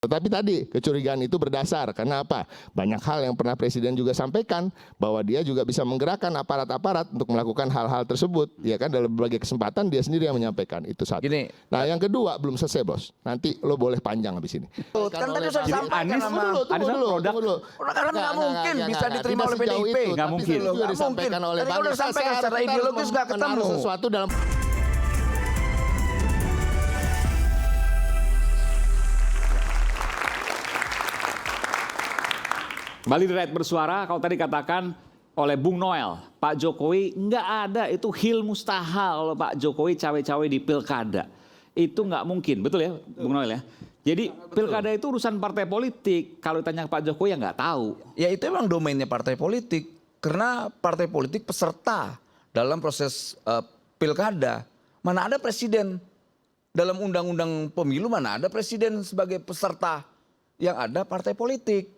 Tetapi tadi kecurigaan itu berdasar karena apa? Banyak hal yang pernah Presiden juga sampaikan bahwa dia juga bisa menggerakkan aparat-aparat untuk melakukan hal-hal tersebut, ya kan, dalam berbagai kesempatan dia sendiri yang menyampaikan. Itu satu. Gini, nah yang kedua belum selesai bos. Nanti lo boleh panjang habis ini. kan tadi sudah disampaikan Anies sama produk karena nggak mungkin bisa diterima oleh PDIP. Nggak mungkin. Itu juga disampaikan oleh Tadi udah sampaikan secara ideologis nggak ketemu. Sesuatu dalam Kembali di Rakyat Bersuara, kalau tadi katakan oleh Bung Noel, Pak Jokowi nggak ada, itu hil mustahil Pak Jokowi cawe-cawe di pilkada. Itu nggak mungkin, betul ya Bung Noel ya? Jadi pilkada itu urusan partai politik, kalau ditanya Pak Jokowi ya nggak tahu. Ya itu emang domainnya partai politik, karena partai politik peserta dalam proses pilkada. Mana ada presiden, dalam undang-undang pemilu mana ada presiden sebagai peserta, yang ada partai politik.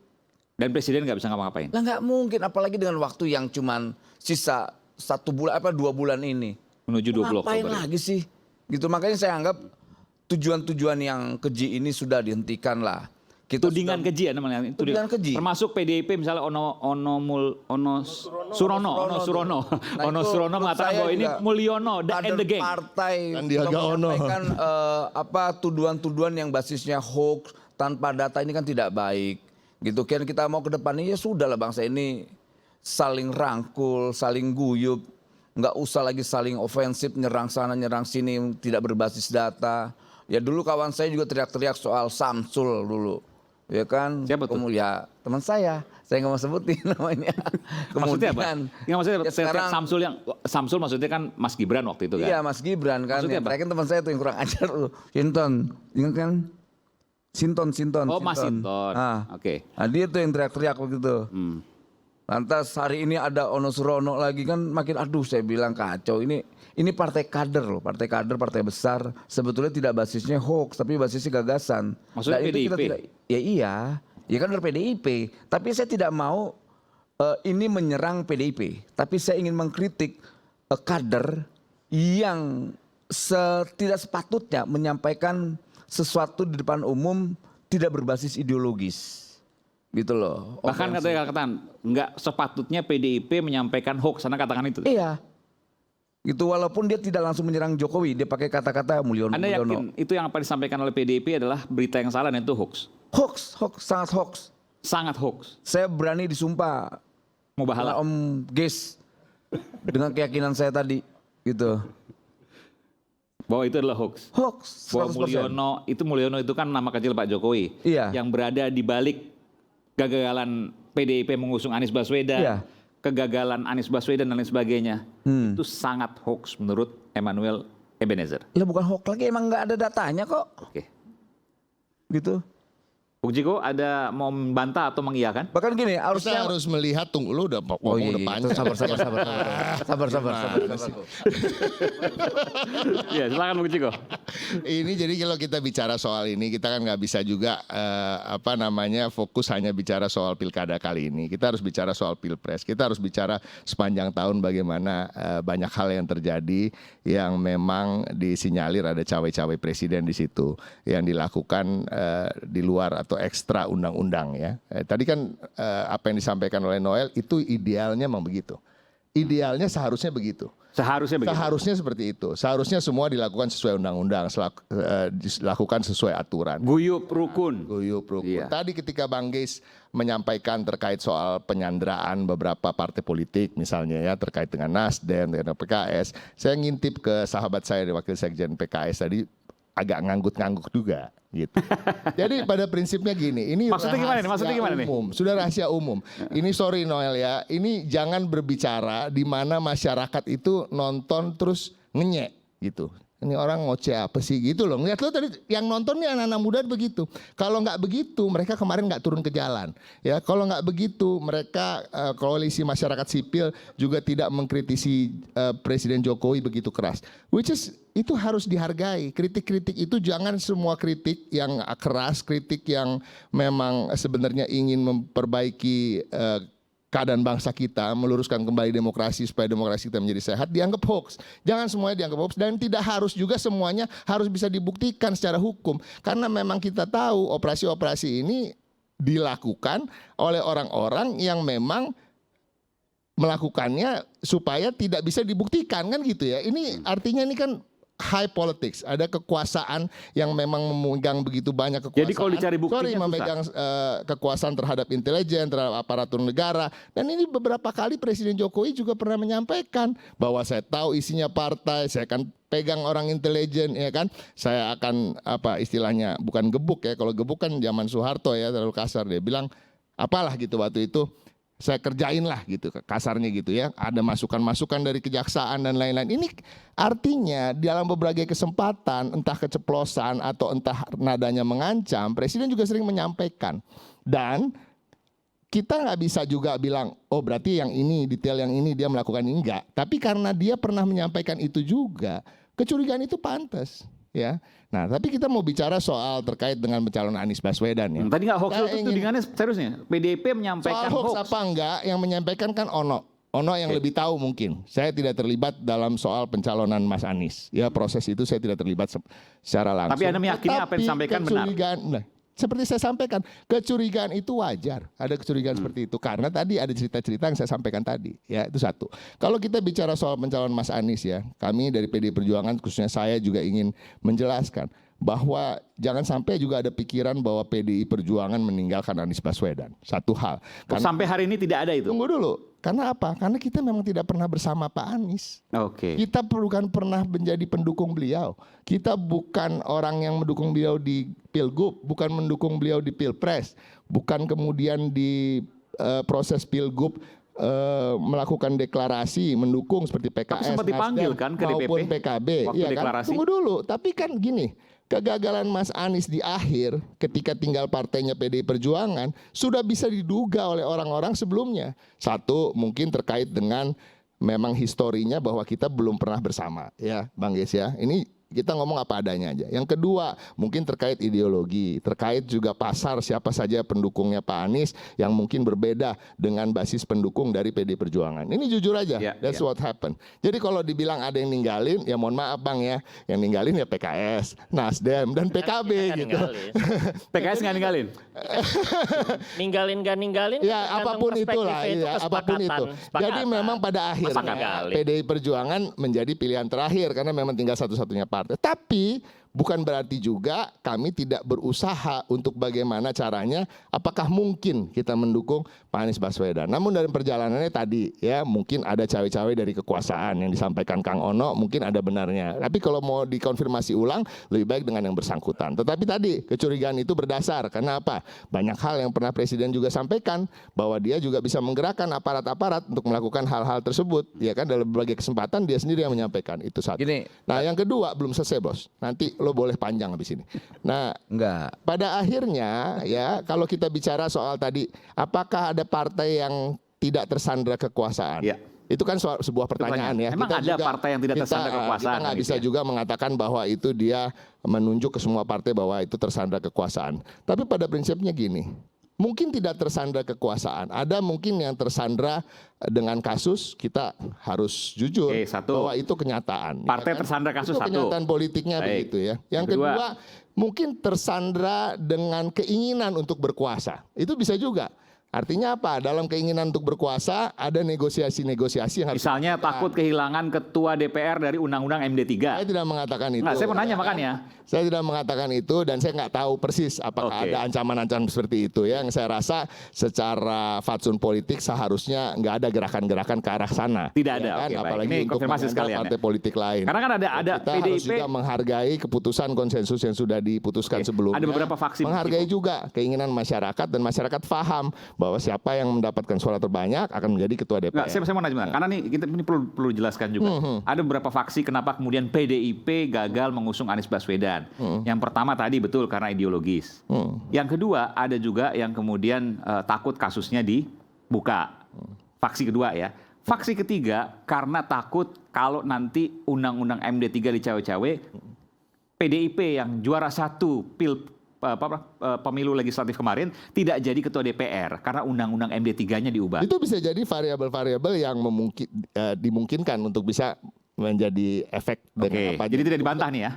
Dan presiden nggak bisa ngapa-ngapain. Lah nggak mungkin, apalagi dengan waktu yang cuman sisa 1 bulan 2 bulan ini. Menuju 20 Ngapain Oktober. lagi sih? Gitu, makanya saya anggap tujuan-tujuan yang keji ini sudah dihentikan lah. Kita Tudingan sudah- keji ya namanya. Tudingan keji. Termasuk PDIP misalnya Ono Surono Nah, itu Surono menurut mengatakan saya bahwa ini juga Mulyono and kader the gang. partai Sandiaga Uno. menyampaikan tuduhan-tuduhan yang basisnya hoax tanpa data ini kan tidak baik. Gitu kan, kita mau ke depannya ya sudah lah, bangsa ini saling rangkul, saling guyup, nggak usah lagi saling ofensif, nyerang sana nyerang sini, tidak berbasis data. Ya dulu kawan saya juga teriak-teriak soal Samsul dulu, ya kan? Siapa tuh? Ya teman saya nggak mau sebutin namanya. Maksudnya apa? Yang maksudnya ya sekarang, Samsul maksudnya kan Mas Gibran waktu itu kan? iya Mas Gibran kan. Maksudnya apa? Terakhir teman saya tuh yang kurang ajar tuh. Sinton, ingat kan? Sinton. Oh Mas Sinton, Ah. oke. Nah dia tuh yang teriak-teriak begitu. Lantas hari ini ada Ono Surono lagi kan, makin aduh saya bilang kacau. Ini partai kader loh, partai kader, partai besar. Sebetulnya tidak basisnya hoax, tapi basisnya gagasan. Maksudnya Nah, itu kita PDIP? ya iya, ya kan dari PDIP. Tapi saya tidak mau ini menyerang PDIP. Tapi saya ingin mengkritik kader yang tidak sepatutnya menyampaikan sesuatu di depan umum tidak berbasis ideologis. Gitu loh. Bahkan katanya katakan nggak sepatutnya PDIP menyampaikan hoax, karena katakan itu. Iya. Gitu, walaupun dia tidak langsung menyerang Jokowi, dia pakai kata-kata Mulyono. Anda yakin itu yang apa disampaikan oleh PDIP adalah berita yang salah dan itu hoax? Hoax, sangat hoax. Sangat hoax. Saya berani disumpah Mau bahala. Om Ges dengan keyakinan saya tadi, gitu. Bahwa itu adalah hoax. Hoax, Bahwa 100%. Mulyono itu kan nama kecil Pak Jokowi. Iya. Yang berada di balik kegagalan PDIP mengusung Anies Baswedan. Iya. Kegagalan Anies Baswedan dan lain sebagainya. Itu sangat hoax menurut Emmanuel Ebenezer. Lah bukan hoax lagi, emang nggak ada datanya kok. Oke. Gitu. Bung Jiko ada mau membantah atau mengiyakan? Bahkan gini, kita harusnya harus melihat, tunggu lu udah ngomong udah panjang. sabar. Iya, silakan Bung Jiko. Ini jadi kalau kita bicara soal ini, kita kan nggak bisa juga fokus hanya bicara soal pilkada kali ini. Kita harus bicara soal pilpres. Kita harus bicara sepanjang tahun bagaimana banyak hal yang terjadi yang memang disinyalir ada cawe-cawe presiden di situ yang dilakukan di luar atau ekstra undang-undang ya. Tadi kan apa yang disampaikan oleh Noel itu idealnya memang begitu. Idealnya seharusnya begitu. Seharusnya begitu. Seharusnya seperti itu. Seharusnya semua dilakukan sesuai undang-undang, dilakukan sesuai aturan. Guyup rukun. Iya. Tadi ketika Bang Geis menyampaikan terkait soal penyanderaan beberapa partai politik misalnya ya, terkait dengan Nasdem, dengan PKS, saya ngintip ke sahabat saya di Wakil Sekjen PKS tadi, agak ngangguk-ngangguk juga gitu. Jadi pada prinsipnya gini, ini Maksudnya gimana nih? Maksudnya gimana nih? umum, sudah rahasia umum. Ini sorry Noel ya, ini jangan berbicara di mana masyarakat itu nonton terus ngenyek gitu. Ini orang ngoceh apa sih gitu loh. Ngeliat lo tadi yang nonton nih anak-anak muda begitu. Kalau nggak begitu mereka kemarin nggak turun ke jalan. Ya kalau nggak begitu mereka koalisi masyarakat sipil juga tidak mengkritisi Presiden Jokowi begitu keras. Which is itu harus dihargai. Kritik-kritik itu jangan semua kritik yang keras, kritik yang memang sebenarnya ingin memperbaiki keadaan bangsa kita, meluruskan kembali demokrasi supaya demokrasi kita menjadi sehat, dianggap hoax. Jangan semuanya dianggap hoax, dan tidak harus juga semuanya harus bisa dibuktikan secara hukum. Karena memang kita tahu operasi-operasi ini dilakukan oleh orang-orang yang memang melakukannya supaya tidak bisa dibuktikan, kan gitu ya. Ini artinya ini kan high politics, ada kekuasaan yang memang memegang begitu banyak kekuasaan. Jadi kalau dicari buktinya memegang kekuasaan terhadap intelijen, terhadap aparatur negara. Dan ini beberapa kali Presiden Jokowi juga pernah menyampaikan bahwa saya tahu isinya partai, saya akan pegang orang intelijen, ya kan. Saya akan apa istilahnya, bukan gebuk ya. Kalau gebuk kan zaman Soeharto ya, terlalu kasar. Dia bilang apalah gitu waktu itu. Saya kerjain lah gitu, kasarnya gitu ya. Ada masukan-masukan dari kejaksaan dan lain-lain. Ini artinya dalam berbagai kesempatan, entah keceplosan atau entah nadanya mengancam, Presiden juga sering menyampaikan. Dan kita nggak bisa juga bilang, oh berarti yang ini, detail yang ini dia melakukan ini. Enggak. Tapi karena dia pernah menyampaikan itu juga, kecurigaan itu pantas. Ya, nah tapi kita mau bicara soal terkait dengan pencalonan Anies Baswedan ya. Tadi nggak hoax, Saya itu ingin- tudingannya seriusnya. PDIP menyampaikan Soal hoax hoax. apa enggak, yang menyampaikan kan Ono yang lebih tahu mungkin. Saya tidak terlibat dalam soal pencalonan Mas Anies. Ya proses itu saya tidak terlibat secara langsung. Tapi Anda meyakini apa yang disampaikan benar? Nah, seperti saya sampaikan, kecurigaan itu wajar. Ada kecurigaan seperti itu karena tadi ada cerita-cerita yang saya sampaikan tadi. Ya itu satu. Kalau kita bicara soal pencalonan Mas Anies ya, kami dari PDI Perjuangan khususnya saya juga ingin menjelaskan bahwa jangan sampai juga ada pikiran bahwa PDI Perjuangan meninggalkan Anies Baswedan. Satu hal. Sampai hari ini tidak ada itu. Tunggu dulu. Karena apa? Karena kita memang tidak pernah bersama Pak Anies. Oke. Kita bukan pernah menjadi pendukung beliau. Kita bukan orang yang mendukung beliau di Pilgub, bukan mendukung beliau di Pilpres, bukan kemudian di proses Pilgub melakukan deklarasi mendukung seperti PKS, sempat dipanggil Nasdem, kan ke DPP maupun PKB. waktu Iya kan? deklarasi? Tunggu dulu. Tapi kan gini, kegagalan Mas Anies di akhir ketika tinggal partainya PDI Perjuangan sudah bisa diduga oleh orang-orang sebelumnya. Satu, mungkin terkait dengan memang historinya bahwa kita belum pernah bersama ya Bang Yes ya. Ini kita ngomong apa adanya aja. Yang kedua, mungkin terkait ideologi, terkait juga pasar siapa saja pendukungnya Pak Anies yang mungkin berbeda dengan basis pendukung dari PD Perjuangan. Ini jujur aja, that's what happened. Jadi kalau dibilang ada yang ninggalin, ya mohon maaf Bang ya, yang ninggalin ya PKS, Nasdem dan PKB gitu. PKS nggak ninggalin. Ninggalin gak ninggalin Ya tergantung apapun itulah, perspektifnya, ya, apapun itu. Jadi memang pada akhirnya PDI Perjuangan menjadi pilihan terakhir karena memang tinggal satu-satunya partai. Tapi bukan berarti juga kami tidak berusaha untuk bagaimana caranya, apakah mungkin kita mendukung Pak Anies Baswedan. Namun dari perjalanannya tadi ya mungkin ada cawe-cawe dari kekuasaan yang disampaikan Kang Ono, mungkin ada benarnya. Tapi kalau mau dikonfirmasi ulang lebih baik dengan yang bersangkutan. Tetapi tadi kecurigaan itu berdasar karena apa? Banyak hal yang pernah Presiden juga sampaikan bahwa dia juga bisa menggerakkan aparat-aparat untuk melakukan hal-hal tersebut. Ya kan dalam berbagai kesempatan dia sendiri yang menyampaikan. Itu satu. Gini. Nah yang kedua belum selesai bos. Nanti lo boleh panjang habis ini. Nah Enggak. pada akhirnya ya kalau kita bicara soal tadi apakah ada partai yang tidak tersandra kekuasaan? Ya. Itu kan sebuah pertanyaan ya. Emang ada partai yang tidak tersandra kekuasaan? Kita nggak gitu bisa ya? juga mengatakan bahwa itu dia menunjuk ke semua partai bahwa itu tersandra kekuasaan. Tapi pada prinsipnya gini, mungkin tidak tersandra kekuasaan. Ada mungkin yang tersandra dengan kasus, kita harus jujur Oke, satu. bahwa itu kenyataan. Partai tersandra kasus itu satu. kenyataan politiknya Baik. begitu ya. Yang Kedua. kedua, mungkin tersandra dengan keinginan untuk berkuasa. Itu bisa juga. Artinya apa? Dalam keinginan untuk berkuasa ada negosiasi-negosiasi yang harus Misalnya takut kehilangan ketua DPR dari Undang-Undang MD3. saya tidak mengatakan itu. Nggak, saya mau nanya makanya. Saya tidak mengatakan itu dan saya nggak tahu persis apakah Oke. ada ancaman-ancaman seperti itu ya. Yang saya rasa secara fatsun politik seharusnya nggak ada gerakan-gerakan ke arah sana. Tidak ada. Ya kan? Oke, baik. Apalagi Ini untuk konfirmasi mengandalkan sekalian ya. partai politik lain. Karena kan ada Kita harus PDIP. juga menghargai keputusan konsensus yang sudah diputuskan Oke, sebelumnya. ada beberapa faksi Menghargai juga keinginan masyarakat dan masyarakat paham bahwa siapa yang mendapatkan suara terbanyak akan menjadi ketua DPR. Nggak, saya mau nanya benar. Karena ini perlu dijelaskan juga. Ada beberapa faksi kenapa kemudian PDIP gagal mengusung Anies Baswedan. Yang pertama tadi betul karena ideologis. Yang kedua ada juga yang kemudian takut kasusnya dibuka. Faksi kedua ya. Faksi ketiga karena takut kalau nanti Undang-Undang MD3 dicawe-cawe, PDIP yang juara satu pemilu legislatif kemarin tidak jadi ketua DPR karena undang-undang MD3-nya diubah. Itu bisa jadi variabel-variabel yang dimungkinkan untuk bisa menjadi efek dengan apa. Jadi tidak dibantah nih ya.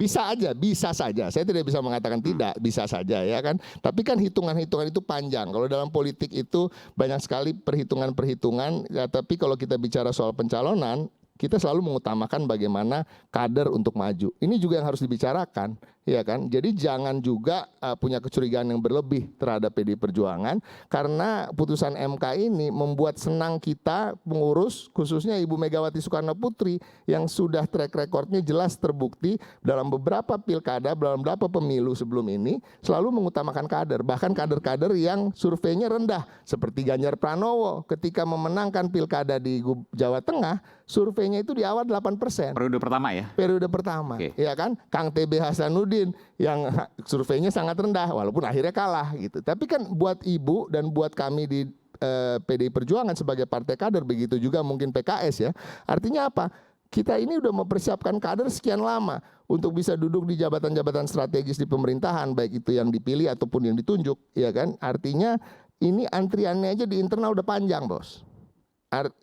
Bisa saja. Saya tidak bisa mengatakan tidak, bisa saja ya kan. Tapi kan hitungan-hitungan itu panjang. Kalau dalam politik itu banyak sekali perhitungan-perhitungan. Ya, tapi kalau kita bicara soal pencalonan, kita selalu mengutamakan bagaimana kader untuk maju. Ini juga yang harus dibicarakan, ya kan? Jadi jangan juga punya kecurigaan yang berlebih terhadap PDI Perjuangan karena putusan MK ini membuat senang kita pengurus, khususnya Ibu Megawati Soekarno Putri yang sudah track recordnya jelas terbukti dalam beberapa pilkada, dalam beberapa pemilu sebelum ini selalu mengutamakan kader, bahkan kader-kader yang surveinya rendah seperti Ganjar Pranowo ketika memenangkan pilkada di Jawa Tengah, surveinya itu di awal 8%. Periode pertama ya? Periode pertama, ya kan? Kang TB Hasanuddin yang surveinya sangat rendah, walaupun akhirnya kalah gitu. Tapi kan buat Ibu dan buat kami di PDI Perjuangan sebagai partai kader, begitu juga mungkin PKS ya. Artinya apa? Kita ini udah mempersiapkan kader sekian lama untuk bisa duduk di jabatan-jabatan strategis di pemerintahan, baik itu yang dipilih ataupun yang ditunjuk, ya kan? Artinya ini antriannya aja di internal udah panjang, Bos.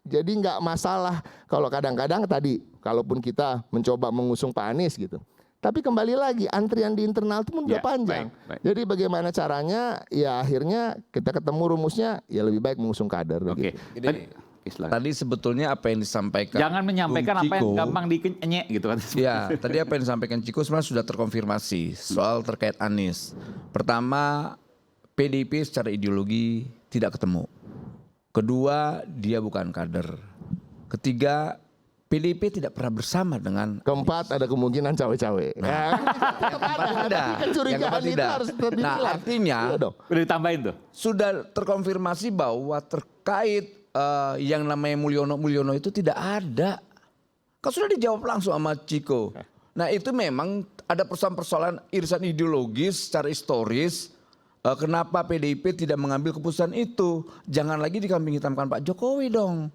Jadi nggak masalah kalau kadang-kadang tadi, kalaupun kita mencoba mengusung Pak Anies gitu. Tapi kembali lagi, antrian di internal itu pun udah panjang. Baik. Jadi bagaimana caranya, ya akhirnya kita ketemu rumusnya, ya lebih baik mengusung kader. Oke. Gitu. Tadi sebetulnya apa yang disampaikan Jangan menyampaikan Bung apa yang Ciko, gampang dikenyek gitu kan. Ya, tadi apa yang disampaikan Ciko sebenarnya sudah terkonfirmasi soal terkait Anies. Pertama, PDIP secara ideologi tidak ketemu. Kedua, dia bukan kader. Ketiga, PDIP tidak pernah bersama dengan. Keempat, ada kemungkinan cawe-cawe. Yang keempat tidak. Nah, artinya Udah ditambahin tuh. sudah terkonfirmasi bahwa terkait yang namanya Mulyono itu tidak ada. Kan sudah dijawab langsung sama Ciko. Nah, itu memang ada persoalan-persoalan irisan ideologis secara historis. Kenapa PDIP tidak mengambil keputusan itu? Jangan lagi dikambing hitamkan Pak Jokowi dong.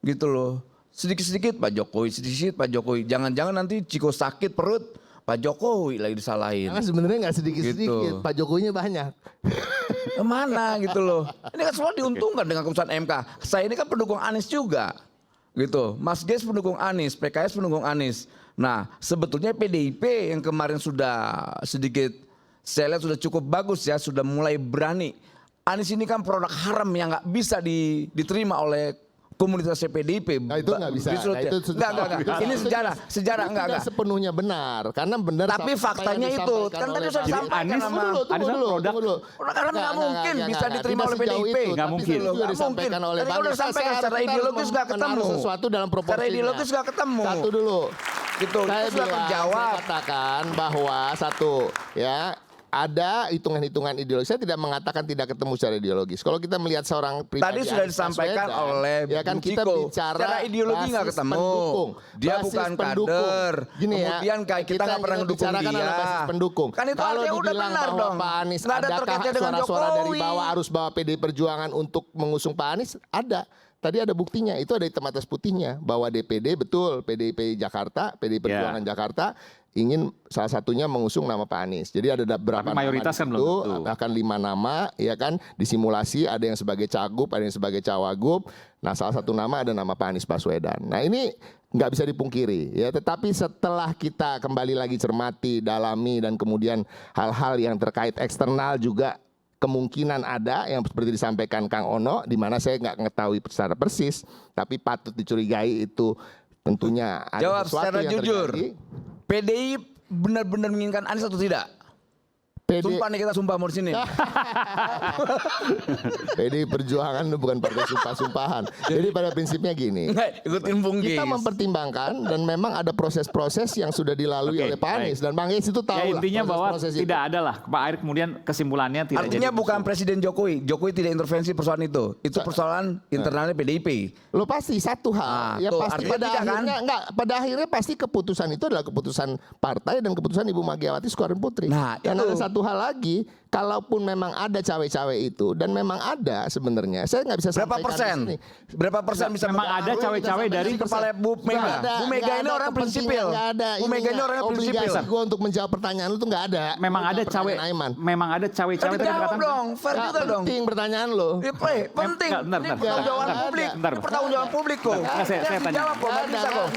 Gitu loh. Sedikit-sedikit Pak Jokowi, sedikit Pak Jokowi. Jangan-jangan nanti Ciko sakit perut, Pak Jokowi lagi disalahin. Karena sebenarnya nggak sedikit-sedikit, Gitu. Pak Jokowinya banyak. Kemana gitu loh. Ini kan semua diuntungkan dengan keputusan MK. Saya ini kan pendukung Anies juga. Gitu. Mas Ges pendukung Anies, PKS pendukung Anies. Nah, sebetulnya PDIP yang kemarin sudah sedikit, saya lihat sudah cukup bagus ya, sudah mulai berani. Anies ini kan produk haram yang nggak bisa diterima oleh komunitas PDIP. Nah, itu nggak bisa. Nah, itu enggak. Ini sejarah enggak. Tidak sepenuhnya benar, karena benar. Tapi faktanya itu kan tadi sudah disampaikan sama. Anies produk Karena nggak mungkin bisa diterima oleh PDIP. Nggak mungkin. Juga disampaikan oleh Tadi Bang. udah sampaikan secara ideologis nggak ketemu. Sesuatu dalam proporsinya. Secara ideologis nggak ketemu. Satu dulu. Gitu. Saya Itu sudah bilang, terjawab. saya katakan bahwa satu, ya. Ada hitungan-hitungan ideologis. Saya tidak mengatakan tidak ketemu secara ideologis. Kalau kita melihat seorang pribadi, Tadi sudah disampaikan oleh ya kan Bung kita Ciko. bicara Secara ideologi nggak basis ketemu. pendukung. Dia Basis bukan pendukung. kader. Gini ya, Kemudian kita nggak pernah ngedukung bicarakan dia. ada basis pendukung. Kan itu kalau artinya udah dibilang benar bahwa dong. Pak Anies, Nggak ada adakah terkaitnya dengan suara-suara dari Jokowi? bawah harus bawa PDI Perjuangan untuk mengusung Pak Anies? Ada. Tadi ada buktinya, itu ada hitam atas putihnya bahwa DPD betul PDIP Jakarta, PDI Perjuangan Jakarta ingin salah satunya mengusung nama Pak Anies. Jadi ada beberapa Tapi mayoritas kan belum tentu. bahkan 5 nama, ya kan, disimulasi ada yang sebagai cagup, ada yang sebagai cawagup. Nah, salah satu nama ada nama Pak Anies Baswedan. Nah, ini nggak bisa dipungkiri, ya. Tetapi setelah kita kembali lagi cermati, dalami, dan kemudian hal-hal yang terkait eksternal juga kemungkinan ada yang seperti disampaikan Kang Ono, di mana saya nggak mengetahui secara persis, tapi patut dicurigai itu tentunya ada Jawab sesuatu secara yang jujur. terjadi. PDI benar-benar menginginkan Anies atau tidak? Sumpah nih, kita sumpah mau di sini. PDI Perjuangan itu bukan partai sumpah-sumpahan. Jadi pada prinsipnya gini, Nggak, ikutin Bung Gis. kita mempertimbangkan dan memang ada proses-proses yang sudah dilalui Oke, oleh Pak Anies, baik. dan Bang Gis itu tahu Ya lah intinya bahwa proses-proses itu. tidak ada lah. Pak Erick kemudian kesimpulannya tidak Artinya jadi bukan musuh. Presiden Jokowi. Jokowi tidak intervensi persoalan itu. Itu persoalan internalnya PDIP. Lo pasti satu hal, ya tuh, pasti artinya pada tidak, kan? akhirnya pada akhirnya pasti keputusan itu adalah keputusan partai dan keputusan Ibu Megawati Soekarno Putri. Nah, dan itu. ada satu satu hal lagi, kalaupun memang ada cawe-cawe itu dan memang ada sebenarnya, saya nggak bisa Berapa sampaikan persen? di sini. Berapa persen bisa Memang ada mempengaruhi cawe-cawe dari kepala Bu Mega. Nggak ada, Bu Mega nggak ini ada orang kepentingan, prinsipil. nggak ada Bu Mega ini orang prinsipil. obligasi gue untuk menjawab pertanyaan lu tuh nggak ada. Memang ada Menjawab cawe, pertanyaan Aiman. memang ada cawe-cawe tadi Jawab perkataan. dong, fair Nggak juga dong. penting pertanyaan lo. Ya, penting. Bentar, Ini bentar. pertanggungjawaban Bentar, publik. bentar. Ini pertanggungjawaban publik kok. Bentar, saya tanya. Dijawab kok, nggak bisa kok.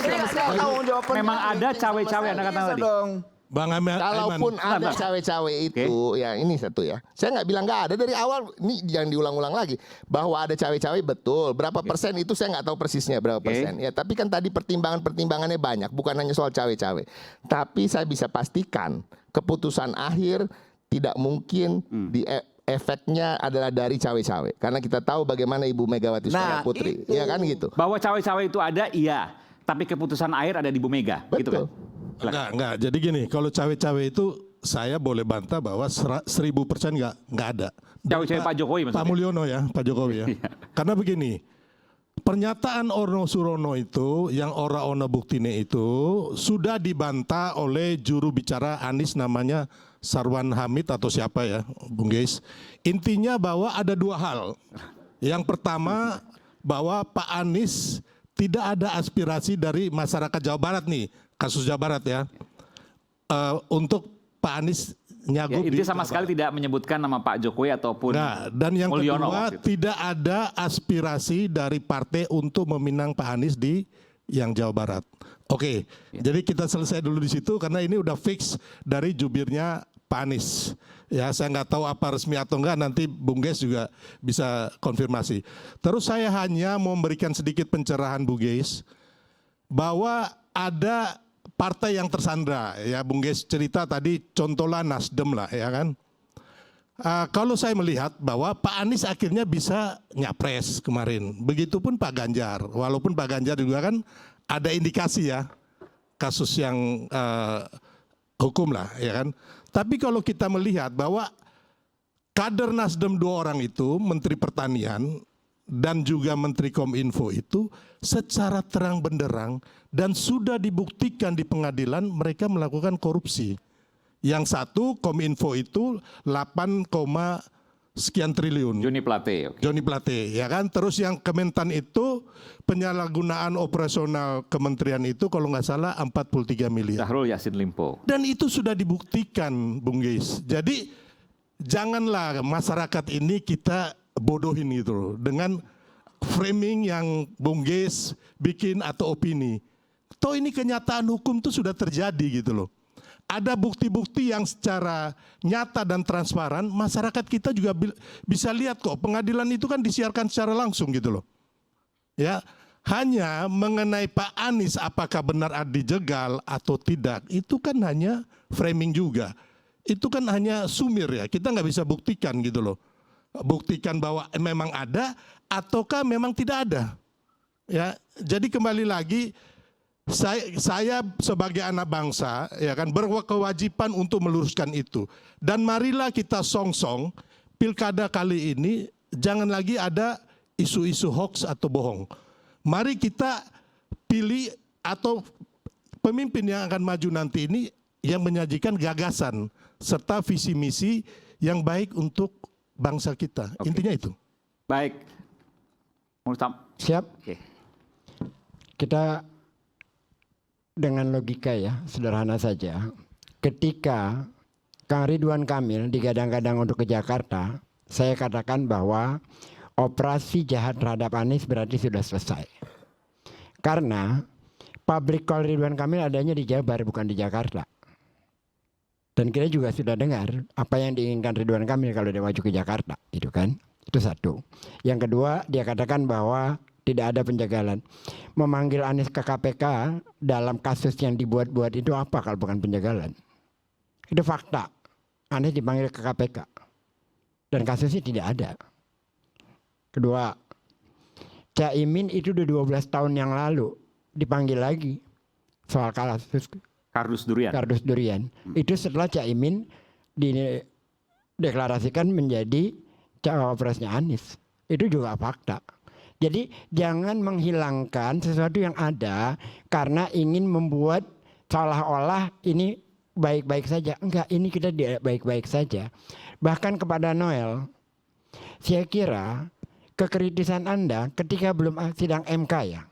Ini nggak tanggung jawab. Memang ada cawe-cawe Anda katakan tadi. dong. Bang Aiman. Kalaupun ada Bentar. cawe-cawe itu, ya ini satu ya. Saya nggak bilang nggak ada dari awal. Ini jangan diulang-ulang lagi. Bahwa ada cawe-cawe betul. Berapa persen itu saya nggak tahu persisnya berapa persen. Ya, tapi kan tadi pertimbangannya banyak. Bukan hanya soal cawe-cawe. Tapi saya bisa pastikan keputusan akhir tidak mungkin efeknya adalah dari cawe-cawe. Karena kita tahu bagaimana Ibu Megawati Soekarno Putri. itu. Ya kan gitu. Bahwa cawe-cawe itu ada, iya. Tapi keputusan akhir ada di Bu Mega. Gitu kan? Betul. Enggak. Jadi gini, kalau cawe-cawe itu saya boleh bantah bahwa 1000% enggak ada. Cawe-cawe Pak Jokowi maksudnya? Pak Mulyono ya, Pak Jokowi ya. Karena begini, pernyataan Orno Surono itu, yang ora ono buktine itu, sudah dibantah oleh juru bicara Anies namanya Sarwan Hamid atau siapa ya, Bung Geis. Intinya bahwa ada dua hal. Yang pertama, bahwa Pak Anies tidak ada aspirasi dari masyarakat Jawa Barat nih, kasus Jawa Barat ya, untuk Pak Anies Ya, nyagup intinya di sama Jawa sekali Barat. tidak menyebutkan nama Pak Jokowi ataupun Nah, dan yang Mulyono kedua waktu itu. tidak ada aspirasi dari partai untuk meminang Pak Anies di yang Jawa Barat. Oke, jadi kita selesai dulu di situ karena ini udah fix dari jubirnya Pak Anies. Ya, saya nggak tahu apa resmi atau enggak, nanti Bung Geis juga bisa konfirmasi. Terus saya hanya mau memberikan sedikit pencerahan Bung Geis bahwa ada partai yang tersandra, ya Bung Geis cerita tadi contohlah Nasdem lah ya kan. Kalau saya melihat bahwa Pak Anies akhirnya bisa nyapres kemarin, begitupun Pak Ganjar, walaupun Pak Ganjar juga kan ada indikasi ya kasus yang hukum lah ya kan. Tapi kalau kita melihat bahwa kader Nasdem 2 orang itu, Menteri Pertanian dan juga Menteri Kominfo itu secara terang benderang dan sudah dibuktikan di pengadilan mereka melakukan korupsi. Yang satu Kominfo itu 8, sekian triliun. Joni Plate. Oke. Joni Plate ya kan. Terus yang Kementan itu penyalahgunaan operasional kementerian itu kalau nggak salah 43 miliar. Syahrul Yassin Limpo. Dan itu sudah dibuktikan Bung Geis. Jadi janganlah masyarakat ini kita bodohin gitu loh dengan framing yang Bung Geis bikin atau opini. Toh ini kenyataan hukum itu sudah terjadi gitu loh. Ada bukti-bukti yang secara nyata dan transparan, masyarakat kita juga bisa lihat kok. Pengadilan itu kan disiarkan secara langsung gitu loh. Ya, hanya mengenai Pak Anies apakah benar dijegal atau tidak, itu kan hanya framing juga. Itu kan hanya sumir ya, kita nggak bisa buktikan gitu loh. Buktikan bahwa memang ada ataukah memang tidak ada. Ya, jadi kembali lagi saya sebagai anak bangsa ya kan berkewajiban untuk meluruskan itu. Dan marilah kita song-song pilkada kali ini jangan lagi ada isu-isu hoax atau bohong. Mari kita pilih atau pemimpin yang akan maju nanti ini yang menyajikan gagasan serta visi misi yang baik untuk bangsa kita. Oke. Intinya itu. Baik. Siap. Oke. Kita dengan logika ya, sederhana saja. Ketika Kang Ridwan Kamil digadang-gadang untuk ke Jakarta, saya katakan bahwa operasi jahat terhadap Anies berarti sudah selesai. Karena public call Ridwan Kamil adanya di Jabar bukan di Jakarta. Dan kita juga sudah dengar apa yang diinginkan Ridwan Kamil kalau dia maju ke Jakarta, itu kan? Itu satu. Yang kedua, dia katakan bahwa tidak ada penjagalan. Memanggil Anies ke KPK dalam kasus yang dibuat-buat itu apa kalau bukan penjagalan? Itu fakta. Anies dipanggil ke KPK. Dan kasusnya tidak ada. Kedua, Caimin itu udah 12 tahun yang lalu dipanggil lagi soal kasus Kardus Durian. Kardus Durian. Itu setelah Caimin dideklarasikan menjadi cawapresnya Anies. Itu juga fakta. Jadi jangan menghilangkan sesuatu yang ada karena ingin membuat seolah-olah ini baik-baik saja. Enggak, ini kita tidak baik-baik saja. Bahkan kepada Noel, saya kira kekritisan Anda ketika belum sidang MK ya,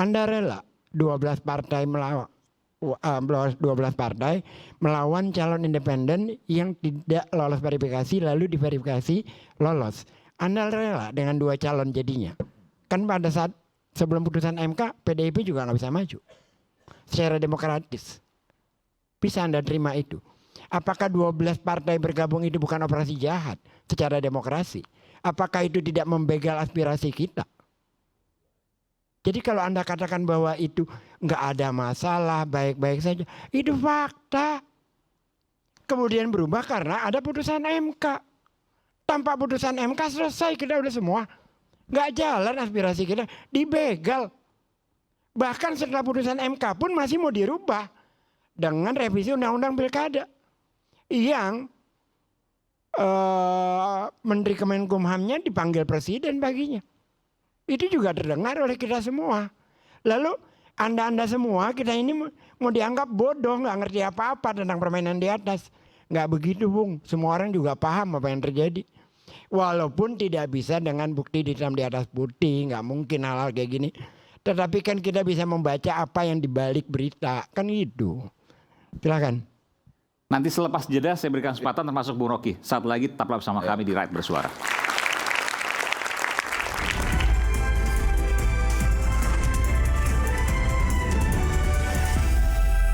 Anda rela 12 partai melawan 12 partai melawan calon independen yang tidak lolos verifikasi lalu diverifikasi lolos. Anda rela dengan 2 calon jadinya. Kan pada saat sebelum putusan MK PDIP juga nggak bisa maju secara demokratis. Bisa Anda terima itu? Apakah 12 partai bergabung itu bukan operasi jahat secara demokrasi? Apakah itu tidak membegal aspirasi kita? Jadi kalau Anda katakan bahwa itu nggak ada masalah, baik-baik saja, itu fakta. Kemudian berubah karena ada putusan MK. Tanpa putusan MK selesai, kita udah semua. Nggak jalan aspirasi kita, dibegal. Bahkan setelah putusan MK pun masih mau dirubah dengan revisi undang-undang pilkada. Yang Menteri Kemenkumhamnya dipanggil presiden baginya. Itu juga terdengar oleh kita semua. Lalu anda semua kita ini mau dianggap bodoh, nggak ngerti apa-apa tentang permainan di atas. Nggak begitu Bung, semua orang juga paham apa yang terjadi. Walaupun tidak bisa dengan bukti hitam di atas putih, nggak mungkin hal-hal kayak gini. Tetapi kan kita bisa membaca apa yang dibalik berita, kan gitu. Silakan. Nanti selepas jeda saya berikan kesempatan termasuk Bung Rocky. Saat lagi tetaplah bersama kami di Rakyat Bersuara.